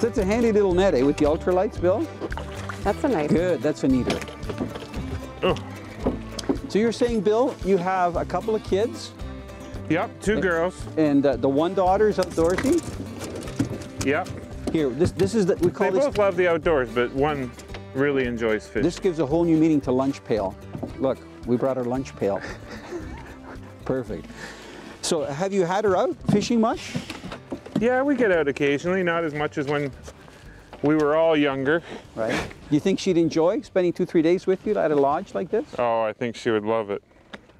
That's a handy little net, eh, with the ultralights, Bill? That's a nice. Good, that's a neater. Oh. So you're saying, Bill, you have a couple of kids? Yep, 2 girls. And the one daughter is outdoorsy? Yep. Here, this is the, we call They this. both love the outdoors, but one really enjoys fishing. This gives a whole new meaning to lunch pail. Look, we brought our lunch pail. Perfect. So have you had her out fishing much? Yeah, we get out occasionally, not as much as when we were all younger. Right. Do you think she'd enjoy spending 2-3 days with you at a lodge like this? Oh, I think she would love it.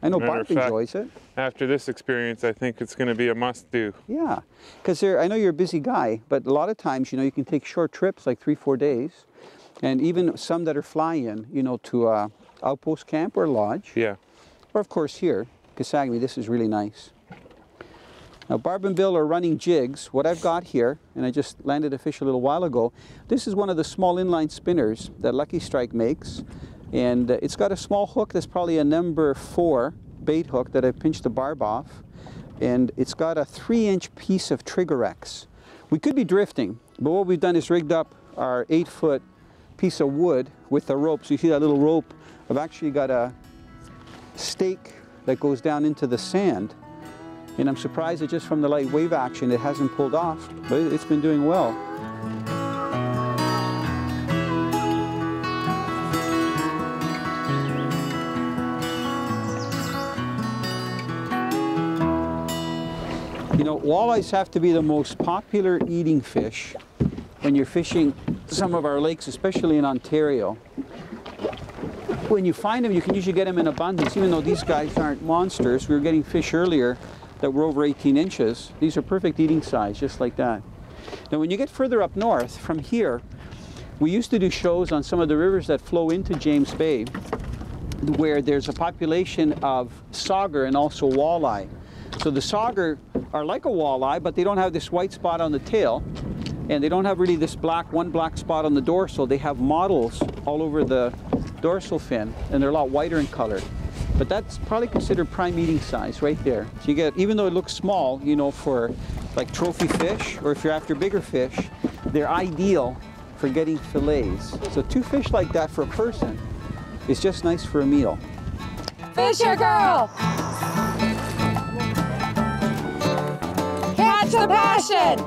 I know Matter Barb of fact, enjoys it. After this experience, I think it's going to be a must-do. Yeah, because I know you're a busy guy, but a lot of times, you can take short trips, like 3-4 days, and even some that are fly-in, to a outpost camp or lodge. Yeah. Or of course here, Kesagami, this is really nice. Now Barb and Bill are running jigs. What I've got here, and I just landed a fish a little while ago, this is one of the small inline spinners that Lucky Strike makes. And it's got a small hook that's probably a number 4 bait hook that I pinched the barb off. And it's got a 3-inch piece of trigger X. We could be drifting, but what we've done is rigged up our 8-foot piece of wood with a rope. So you see that little rope? I've actually got a stake that goes down into the sand. And I'm surprised that just from the light wave action it hasn't pulled off, but it's been doing well. Walleyes have to be the most popular eating fish when you're fishing some of our lakes, especially in Ontario. When you find them, you can usually get them in abundance, even though these guys aren't monsters. We were getting fish earlier that were over 18 inches. These are perfect eating size, just like that. Now, when you get further up north, from here, we used to do shows on some of the rivers that flow into James Bay, where there's a population of sauger and also walleye. So the sauger are like a walleye, but they don't have this white spot on the tail, and they don't have really this one black spot on the dorsal. They have mottles all over the dorsal fin, and they're a lot whiter in color. But that's probably considered prime eating size right there. So you get, even though it looks small, for like trophy fish, or if you're after bigger fish, they're ideal for getting fillets. So 2 fish like that for a person is just nice for a meal. Fisher girl! Catch the passion!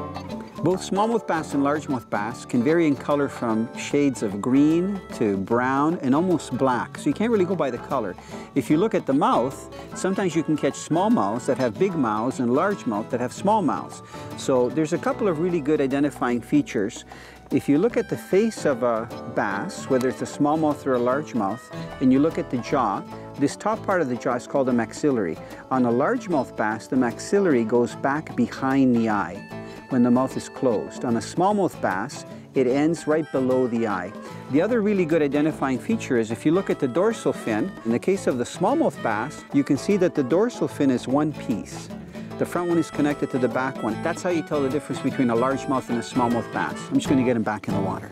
Both smallmouth bass and largemouth bass can vary in color from shades of green to brown and almost black, so you can't really go by the color. If you look at the mouth, sometimes you can catch smallmouths that have big mouths and largemouth that have small mouths. So there's a couple of really good identifying features. If you look at the face of a bass, whether it's a smallmouth or a largemouth, and you look at the jaw, this top part of the jaw is called the maxillary. On a largemouth bass, the maxillary goes back behind the eye when the mouth is closed. On a smallmouth bass, it ends right below the eye. The other really good identifying feature is if you look at the dorsal fin, in the case of the smallmouth bass, you can see that the dorsal fin is one piece. The front one is connected to the back one. That's how you tell the difference between a largemouth and a smallmouth bass. I'm just going to get him back in the water.